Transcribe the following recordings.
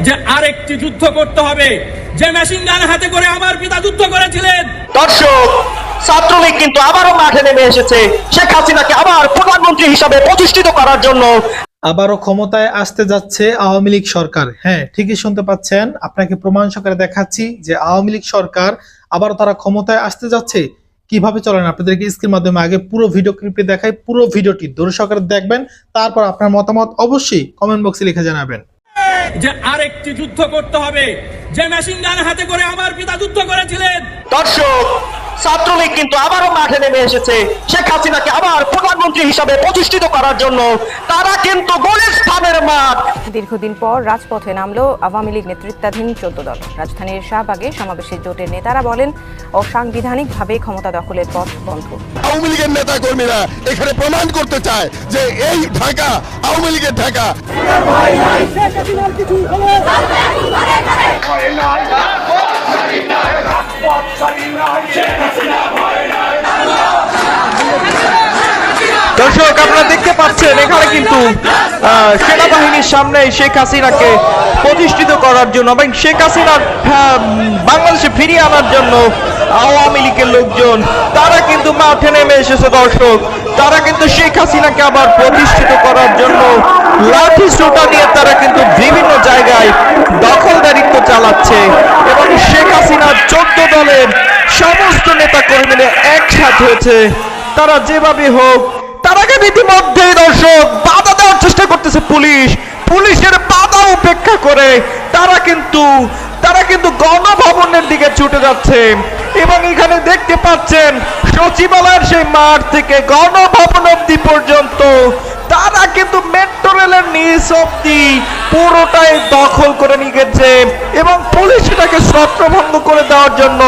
যে আরেকটি যুদ্ধ করতে হবে, যে মেশিন গান হাতে করে আমার পিতা যুদ্ধ করেছিলেন। দর্শক, ছাত্রলীগ কিন্তু আবারও মাঠে নেমে এসেছে শেখ হাসিনাকে আবার প্রধানমন্ত্রী হিসাবে প্রতিষ্ঠিত করার জন্য। আবারও ক্ষমতায় আসতে যাচ্ছে আওয়ামী লীগ সরকার। হ্যাঁ, ঠিকই শুনতে পাচ্ছেন, আপনাকে প্রমাণ সহকারে দেখাচ্ছি যে আওয়ামী লীগ সরকার আবারও তারা ক্ষমতায় আসতে যাচ্ছে। কিভাবে চলেন আপনাদেরকে স্ক্রিনের মাধ্যমে আগে পুরো ভিডিও ক্লিপটি দেখাই, পুরো ভিডিওটি ধৈর্য সহকারে দেখবেন, তারপর আপনার মতামত অবশ্যই কমেন্ট বক্সে লিখে জানাবেন। যে আরেকটি যুদ্ধ করতে হবে, যে মেশিন গান হাতে করে আমার পিতা যুদ্ধ করেছিলেন। দর্শক, ছাত্রলীগ কিন্তু আবারও মাঠে নেমে এসেছে শেখ হাসিনাকে আবার প্রধানমন্ত্রী হিসাবে প্রতিষ্ঠিত করার জন্য। তারা কিন্তু গুলিস্তানের মাঠ। দীর্ঘদিন পর রাজপথে নামলো আওয়ামী লীগ নেতৃত্বাধীন 14 দল। রাজধানীর শাহবাগে সমাবেশে জোটের নেতারা বলেন, অসাংবিধানিকভাবে ক্ষমতা দখলের পথ বন্ধ। আওয়ামী লীগের নেতা কর্মীরা এখানে প্রমাণ করতে চায় যে এই ঢাকা আওয়ামী লীগের ঢাকা। দর্শক, আপনারা দেখতে পাচ্ছেন এখানে কিন্তু সেনাবাহিনীর সামনে শেখ হাসিনাকে প্রতিষ্ঠিত করার জন্য এবং শেখ হাসিনার বাংলাদেশে ফিরিয়ে আনার জন্য আওয়ামী লীগের লোকজন তারা কিন্তু মাঠে নেমে এসেছে। দর্শক, তারা কিন্তু শেখ হাসিনাকে আবার প্রতিষ্ঠিত করার জন্য লাঠি সোটা নিয়ে তারা কিন্তু বিভিন্ন জায়গায় দখলদারিত্ব চালাচ্ছে এবং শেখ হাসিনার 14 দলের সমস্ত নেতা কর্মীরা একসাথে হয়েছে। তারা যেভাবে হোক তারাকে ইতিমধ্যে দর্শক বাধা দেওয়ার চেষ্টা করতেছে পুলিশের বাধা উপেক্ষা করে তারা কিন্তু গণভবনের দিকে ছুটে যাচ্ছে এবং এখানে দেখতে পাচ্ছেন সচিবালয়ের সেই মাঠ থেকে গণভবন অবধি পর্যন্ত তারা কিন্তু মেট্রো রেলের নিচ অবধি পুরোটাই দখল করে নিয়ে গেছে এবং পুলিশ সেটাকে ছত্রভঙ্গ করে দেওয়ার জন্য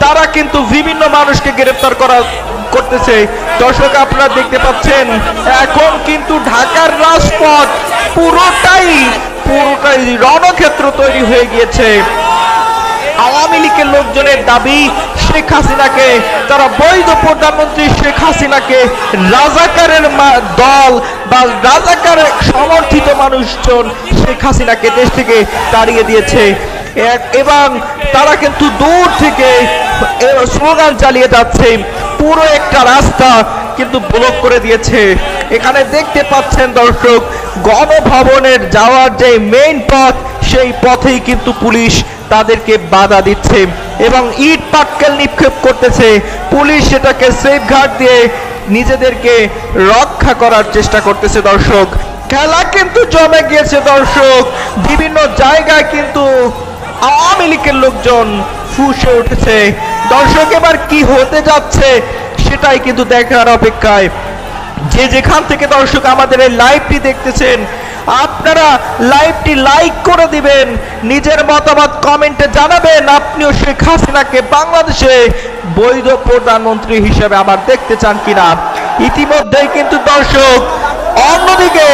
তারা কিন্তু বিভিন্ন মানুষকে গ্রেফতার করতেছে। দর্শক, আপনারা দেখতে পাচ্ছেন এখন কিন্তু ঢাকার রাজপথ পুরোটাই রণক্ষেত্র তৈরি হয়ে গিয়েছে। আওয়ামী লীগের লোকজনের দাবি শেখ হাসিনাকে, তারা বৈধ প্রধানমন্ত্রী শেখ হাসিনাকে রাজাকারের দল বা রাজাকার সমর্থিত মানুষজন শেখ হাসিনাকে দেশ থেকে তাড়িয়ে দিয়েছে এবং তারা কিন্তু দূর থেকে স্লোগান চালিয়ে যাচ্ছে। পুরো একটা রাস্তা কিন্তু ব্লক করে দিয়েছে। এখানে দেখতে পাচ্ছেন দর্শক, গণভবনের যাওয়ার যে মেইন পথ সেই পথেই কিন্তু পুলিশ তাদেরকে বাধা দিচ্ছে এবং ইট পাটকেল নিক্ষেপ করতেছে। পুলিশ সেটাকে সেফগার্ড দিয়ে নিজেদেরকে রক্ষা করার চেষ্টা করতেছে। দর্শক, খেলা কিন্তু জমে গিয়েছে। দর্শক, বিভিন্ন জায়গায় কিন্তু আওয়ামী লীগের লোকজন ফুঁসে উঠেছে। দর্শক, এবার কি হতে যাচ্ছে সেটাই কিন্তু দেখার অপেক্ষায়। যে যেখান থেকে দর্শক আমাদের এই লাইভটি দেখতেছেন, আপনারা লাইভটি লাইক করে দিবেন, নিজের মতামত কমেন্টে জানাবেন আপনিও শেখ হাসিনাকে বাংলাদেশে বৈধ প্রধানমন্ত্রী হিসেবে আবার দেখতে চান কিনা। ইতিমধ্যেই কিন্তু দর্শক অন্যদিকে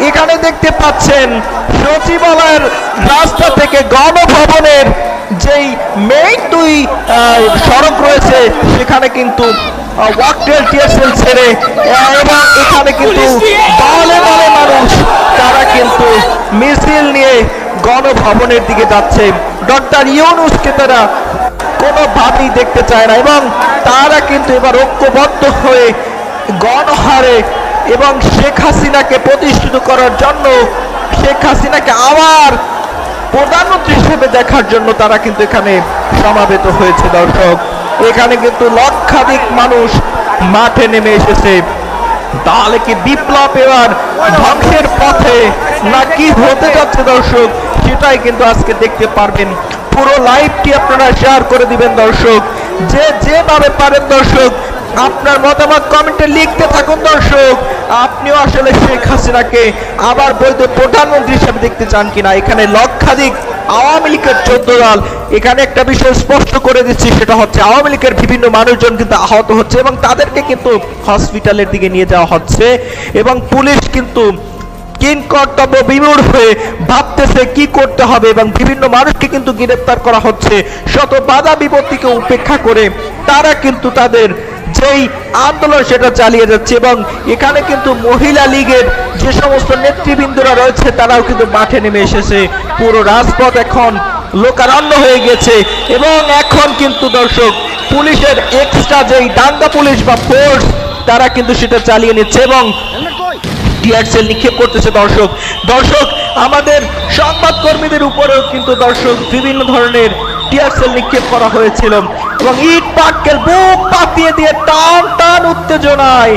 এখানে দেখতে পাচ্ছেন সচিবালয়ের রাস্তা থেকে গণভবনের যেই মেইন দুই সড়ক রয়েছে সেখানে কিন্তু ওয়াকটেল টিয়ারশেল ছেড়ে এবং এখানে কিন্তু দলে দলে মানুষ তারা কিন্তু মিছিল নিয়ে গণভবনের দিকে যাচ্ছে। ডক্টর ইউনূসকে তারা কোনোভাবেই দেখতে চায় না এবং তারা কিন্তু এবার ঐক্যবদ্ধ হয়ে গণহারে এবং শেখ হাসিনাকে প্রতিষ্ঠিত করার জন্য, শেখ হাসিনাকে আবার প্রধানমন্ত্রী হিসেবে দেখার জন্য তারা কিন্তু এখানে সমাবেত হয়েছে। দর্শক, এখানে কিন্তু লক্ষাধিক মানুষ মাঠে নেমে এসেছে। তাহলে কি বিপ্লব এবার ধ্বংসের পথে না কি হতে যাচ্ছে দর্শক, সেটাই কিন্তু আজকে দেখতে পারবেন। পুরো লাইভটি আপনারা শেয়ার করে দিবেন দর্শক, যেভাবে পারেন দর্শক আপনার মতামত কমেন্টে লিখতে থাকুন। দর্শক, আপনিও আসলে শেখ হাসিনাকে আবার বৈধ প্রধানমন্ত্রী হিসেবে দেখতে চান কিনা। এখানে লক্ষাধিক আওয়ামী লীগের 14 দল। এখানে একটা বিষয় স্পষ্ট করে দিচ্ছি, সেটা হচ্ছে আওয়ামী লীগের বিভিন্ন মানুষজন কিন্তু আহত হচ্ছে এবং তাদেরকে কিন্তু হসপিটালের দিকে নিয়ে যাওয়া হচ্ছে এবং পুলিশ কিন্তু কর্তব্য বিমূঢ় হয়ে ভাবতেছে কি করতে হবে এবং বিভিন্ন মানুষকে কিন্তু গ্রেফতার করা হচ্ছে। শত বাধা বিপত্তিকে উপেক্ষা করে তারা কিন্তু তাদের যেই আন্দোলন সেটা চালিয়ে যাচ্ছে এবং এখানে কিন্তু মহিলা লীগের যে সমস্ত নেতৃবৃন্দরা রয়েছে তারাও কিন্তু মাঠে নেমে এসেছে। পুরো রাজপথ এখন লোকারণ্য হয়ে গেছে এবং এখন কিন্তু দর্শক পুলিশের এক্সট্রা যেই দাঙ্গা পুলিশ বা ফোর্স তারা কিন্তু সেটা চালিয়ে নিচ্ছে এবং টিয়ারসেল নিক্ষেপ করতেছে। দর্শক আমাদের সংবাদ কর্মীদের উপরেও কিন্তু দর্শক বিভিন্ন ধরনের টিয়ারসেল নিক্ষেপ করা হয়েছিল এবং ইট পাটকেল বুক পাতিয়ে দিয়ে টান টান উত্তেজনায়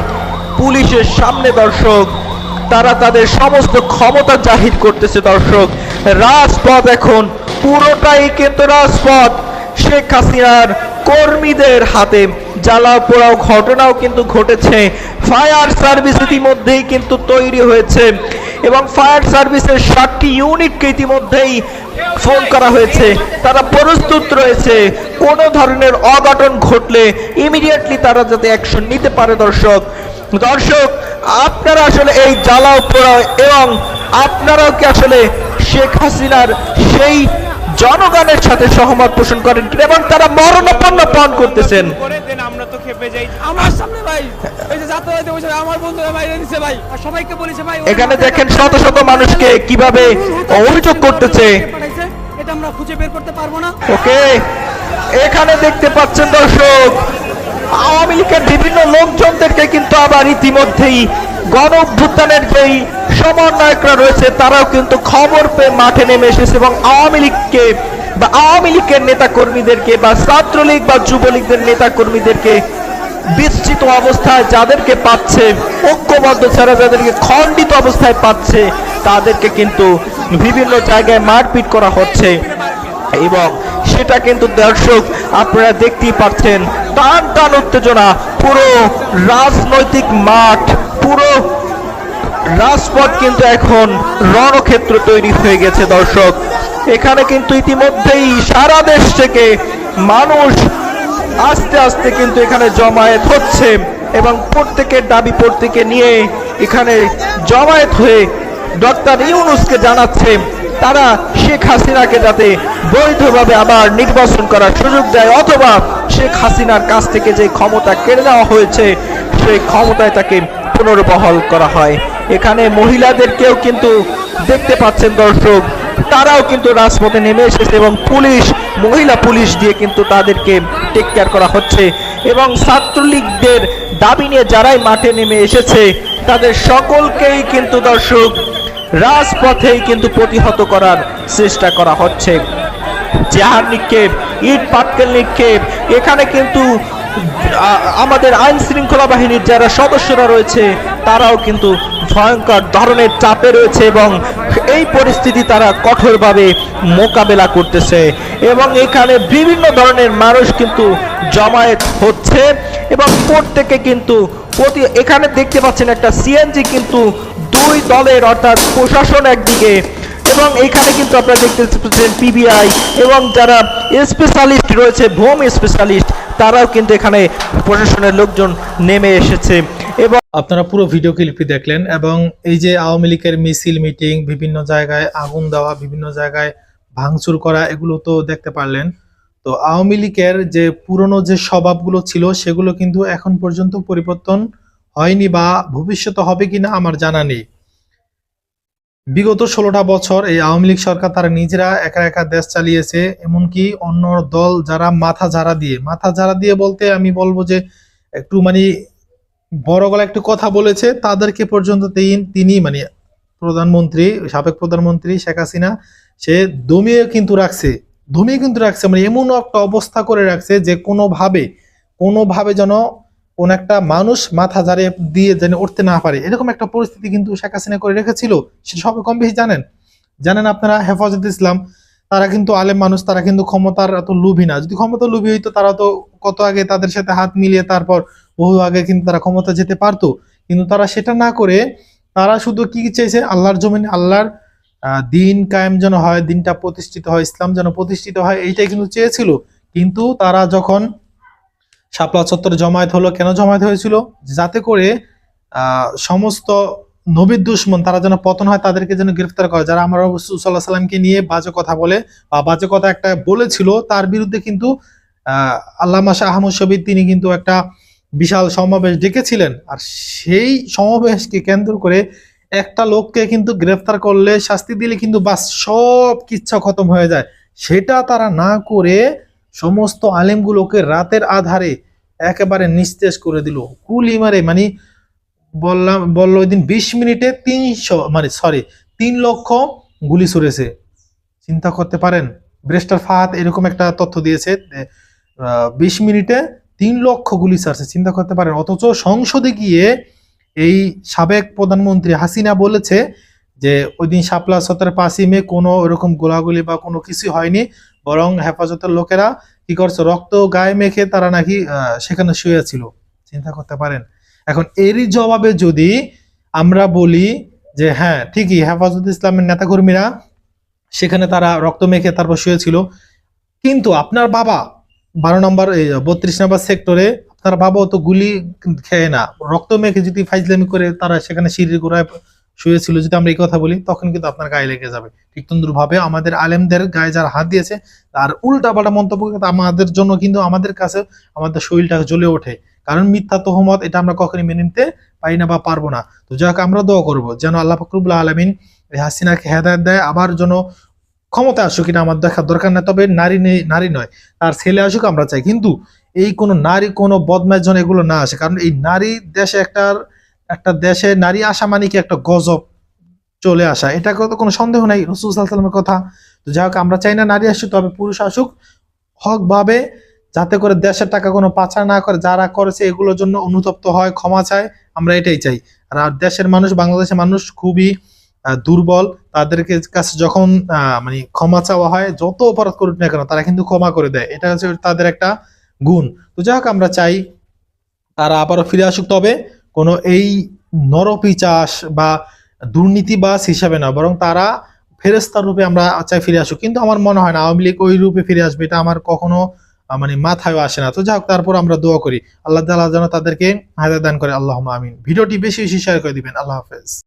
পুলিশের সামনে দর্শক তারা তাদের সমস্ত ক্ষমতা জাহির করতেছে। দর্শক রাজপথ এখন পুরোটাই কিন্তু রাজপথ শেখ হাসিনার কর্মীদের হাতে। জ্বালাও পোড়াও ঘটনাও কিন্তু ঘটেছে। ফায়ার সার্ভিস ইতিমধ্যেই কিন্তু তৈরি হয়েছে এবং ফায়ার সার্ভিসের 7টি ইউনিটকে ইতিমধ্যেই ফোন করা হয়েছে, তারা প্রস্তুত রয়েছে কোনো ধরনের অঘটন ঘটলে ইমিডিয়েটলি তারা যাতে অ্যাকশন নিতে পারে। দর্শক আপনারা আসলে এই জ্বালাও পোড়াও এবং আপনারাও কি আসলে শেখ হাসিনার সেই জনগণের সাথে সহমত পোষণ করেন এবং তারা মরণাপন্ন পান করতেছেন? আমরা তো খেপে যাই। আমার সামনে ভাই এই যে যাতায়াতে বসে আমার বন্ধুরা বাইরে দিছে ভাই, আর সবাইকে বলেছে ভাই এখানে দেখেন শত শত মানুষকে কিভাবে অভিযোগ করতেছে, এটা আমরা খুঁজে বের করতে পারবো না। ওকে এখানে দেখতে পাচ্ছেন দর্শক আওয়ামী লীগের বিভিন্ন লোকজনদেরকে কিন্তু আবার ইতিমধ্যেই গণ অভ্যুত্থানের যেই সমন্বয়করা রয়েছে তারাও কিন্তু খবর পেয়ে মাঠে নেমে এসেছে এবং আওয়ামী লীগকে বা আওয়ামী লীগের নেতা কর্মীদেরকে বা ছাত্রলীগ বা যুবলীগদের নেতা কর্মীদেরকে বিস্তৃত অবস্থায় যাদেরকে পাচ্ছে, ঐক্যবদ্ধ ছাড়া যাদেরকে খণ্ডিত অবস্থায় পাচ্ছে তাদেরকে কিন্তু বিভিন্ন জায়গায় মারপিট করা হচ্ছে এবং সেটা কিন্তু দর্শক আপনারা দেখতেই পাচ্ছেন। টান টান উত্তেজনা, পুরো রাজনৈতিক মাঠ, পুরো রাজপথ কিন্তু এখন রণক্ষেত্র তৈরি হয়ে গেছে। দর্শক এখানে কিন্তু ইতিমধ্যেই সারা দেশ থেকে মানুষ আস্তে আস্তে কিন্তু এখানে জমায়েত হচ্ছে এবং প্রত্যেকের দাবি প্রত্যেকে নিয়ে এখানে জমায়েত হয়ে ডক্টর ইউনূসকে জানাচ্ছে তারা শেখ হাসিনাকে যাতে বৈধভাবে আবার নির্বাচন করার সুযোগ দেয় অথবা শেখ হাসিনার কাছ থেকে যে ক্ষমতা কেড়ে নেওয়া হয়েছে সেই ক্ষমতায় তাকে পুনর্বহাল করা হয়। এখানে মহিলাদেরকেও কিন্তু দেখতে পাচ্ছেন দর্শক, তারাও কিন্তু রাজপথে নেমে এসেছে এবং মহিলা পুলিশ দিয়ে কিন্তু তাদেরকে টেক কেয়ার করা হচ্ছে এবং ছাত্রলীগদের দাবি নিয়ে যারাই মাঠে নেমে এসেছে তাদের সকলকেই কিন্তু দর্শক রাজপথেই কিন্তু প্রতিহত করার চেষ্টা করা হচ্ছে। চেহার নিক্ষেপ, ইট পাটকেল নিক্ষেপ, এখানে কিন্তু আমাদের আইন শৃঙ্খলা বাহিনীর যারা সদস্যরা রয়েছে তারাও কিন্তু ভয়ঙ্কর ধরনের চাপে রয়েছে এবং এই পরিস্থিতি তারা কঠোরভাবে মোকাবেলা করতেছে এবং এখানে বিভিন্ন ধরনের মানুষ কিন্তু জমায়েত হচ্ছে এবং প্রত্যেকে কিন্তু এখানে দেখতে পাচ্ছেন একটা সিএনজি কিন্তু দুই দলের অর্থাৎ প্রশাসন একদিকে এবং এখানে কিন্তু আপনারা দেখতে পাচ্ছেন পিবিআই এবং যারা স্পেশালিস্ট রয়েছে হোম স্পেশালিস্ট তারাও কিন্তু এখানে প্রশাসনের লোকজন নেমে এসেছে এবং আপনারা পুরো ভিডিও ক্লিপটি দেখলেন এবং এই যে আওয়ামী লীগের মিছিল মিটিং, বিভিন্ন জায়গায় আগুন দেওয়া, বিভিন্ন জায়গায় ভাঙচুর করা, এগুলো তো দেখতে পারলেন। তো আওয়ামী লীগের যে পুরনো যে স্বভাবগুলো ছিল সেগুলো কিন্তু এখন পর্যন্ত পরিবর্তন হয়নি বা ভবিষ্যতে হবে কিনা আমার জানা নেই। বিগত 16টা বছর এই আওয়ামী লীগ সরকার তারা নিজেরা একা একা দেশ চালিয়েছে, এমনকি অন্য দল যারা মাথা ঝাড়া দিয়ে বলতে আমি বলবো যে একটু মানে বড় গলা একটু কথা বলেছে তাদেরকে পর্যন্ত তিনি মানে সাবেক প্রধানমন্ত্রী শেখ হাসিনা সে দমিয়ে কিন্তু রাখছে মানে এমন একটা অবস্থা করে রাখছে যে কোনোভাবে যেন কোন একটা মানুষ মাথা ঝাড়ে দিয়ে যেন উঠতে না পারে, এরকম একটা পরিস্থিতি কিন্তু শেখ হাসিনা করে রেখেছিল। সেটা সবাই কম বেশি জানেন আপনারা। হেফাজত ইসলাম তারা কিন্তু আলেম মানুষ, তারা কিন্তু ক্ষমতার এত লোভী না। যদি ক্ষমতা লোভী হইতো তারা তো কত আগে তাদের সাথে হাত মিলিয়ে তারপর বহু আগে কিন্তু তারা ক্ষমতা যেতে পারতো, কিন্তু তারা সেটা না করে তারা শুধু কি চেয়েছে, আল্লাহর জমিনে আল্লাহর দিন কায়েম যেন হয়, দিনটা প্রতিষ্ঠিত হয়, ইসলাম যেন প্রতিষ্ঠিত হয়, এইটাই কিন্তু চেয়েছিল। কিন্তু তারা যখন শাপলা চত্বরে জমায়েত হলো, কেন জমায়েত হয়েছিল? যাতে করে সমস্ত নবীর দুশ্মন তারা যেন পতন হয়, তাদেরকে যেন গ্রেফতার করে। যারা আমার রাসূল সাল্লাল্লাহু আলাইহি ওয়াসাল্লামকে নিয়ে বাজে কথা বলে বা বাজে কথা একটা বলেছিল তার বিরুদ্ধে কিন্তু আল্লামা শাহ আহমদ শবীর তিনি কিন্তু একটা বিশাল সমাবেশ ডেকেছিলেন, আর সেই সমাবেশকে কেন্দ্র করে একটা লোককে কিন্তু গ্রেফতার করলে, শাস্তি দিলে কিন্তু বাস সব কিচ্ছা খতম হয়ে যায়। সেটা তারা না করে সমস্ত আলেমগুলোকে রাতের আধারে একেবারে নিস্তেজ করে দিল, গুলি মারে। মানে বললো ওই দিন 20 মিনিটে 3 লক্ষ গুলি ছুড়েছে। চিন্তা করতে পারেন, ব্রেস্টার ফাহাদ এরকম একটা তথ্য দিয়েছে, 20 মিনিটে 3 লক্ষ গুলি ছাড়ছে। চিন্তা করতে পারেন। অথচ সংসদে গিয়ে এই সাবেক প্রধানমন্ত্রী হাসিনা বলেছে যে ওই দিন শাপলা চত্বরের 5ই মে কোনো এরকম গোলাগুলি বা কোনো কিছু হয়নি, বরং হেফাজতের লোকেরা কি করছে, রক্ত গায়ে মেখে তারা নাকি সেখানে শুয়েছিল। চিন্তা করতে পারেন। এখন এরই জবাবে যদি আমরা বলি যে হ্যাঁ ঠিকই, হেফাজত ইসলামের নেতাকর্মীরা সেখানে তারা রক্ত মেখে তারপর শুয়েছিল, কিন্তু আপনার বাবা 12 নম্বর 32 নম্বর সেক্টরে আপনার বাবাও তো গুলি খেয়ে না, রক্ত মেখে যদি ফাইজলামি করে তারা সেখানে সিঁড়ির গোড়ায় শুয়েছিল, যদি আমরা এই কথা বলি তখন কিন্তু আপনার গায়ে লেগে যাবে। ঠিক তদ্রুপভাবে আমাদের আলেমদের গায়ে যারা হাত দিয়েছে আর উল্টাপাল্টা মন্তব্য আমাদের জন্য কিন্তু আমাদের কাছে আমাদের শরীরটা জ্বলে ওঠে, কারণ মিথ্যা তহমত এটা আমরা কখনই মেনে নিতে পারি না বা পারবো না। তো যাই হোক, আমরা দোয়া করবো যেন আল্লাহ পাক রব্বুল আলামিন হাসিনাকে হেদায়েত দেয়, আবার যেন ক্ষমতা আসুক, এটা আমার দেখার দরকার না। তবে নারী নয়, তার ছেলে আসুক আমরা চাই, কিন্তু এই কোনো নারী কোনো বদমাইশ জন এগুলো না আসে, কারণ এই নারী দেশে একটা দেশে নারী আসা মানে কি একটা গজব চলে আসা, এটা তো কোনো সন্দেহ নাই, রাসূল সাল্লাল্লাহু আলাইহি ওয়াসাল্লামের কথা। তো যাই হোক, আমরা চাই না নারী আসুক, তবে পুরুষ আসুক হক ভাবে, যাতে করে দেশের টাকা কোনো পাচার না করে, যারা করেছে এগুলোর জন্য অনুতপ্ত হয়, ক্ষমা চায়, আমরা এটাই চাই। আর দেশের মানুষ, বাংলাদেশের মানুষ খুবই দুর্বল, তাদেরকে কাছে যখন মানে ক্ষমা চাওয়া হয়, যত অপরাধ করুক না কেন তারা কিন্তু ক্ষমা করে দেয়, এটা হচ্ছে তাদের একটা গুণ। তো যাই হোক, আমরা চাই তারা আবারও ফিরে আসুক, তবে কোনো এই নরপিচাস বা দুর্নীতিবাজ হিসাবে না, বরং তারা ফেরেশতার রূপে আমরা চাই ফিরে আসুক। কিন্তু আমার মনে হয় না আওয়ামী লীগ ওই রূপে ফিরে আসবে, এটা আমার কখনো মানে মাথায় আসে না। তো যাই হোক, তারপর আমরা দোয়া করি আল্লাহ তাআলা যেন তাদেরকে হেদায়েত দান করে। আল্লাহুম্মা আমিন। ভিডিওটি বেশি বেশি শেয়ার করে দিবেন। আল্লাহ হাফেজ।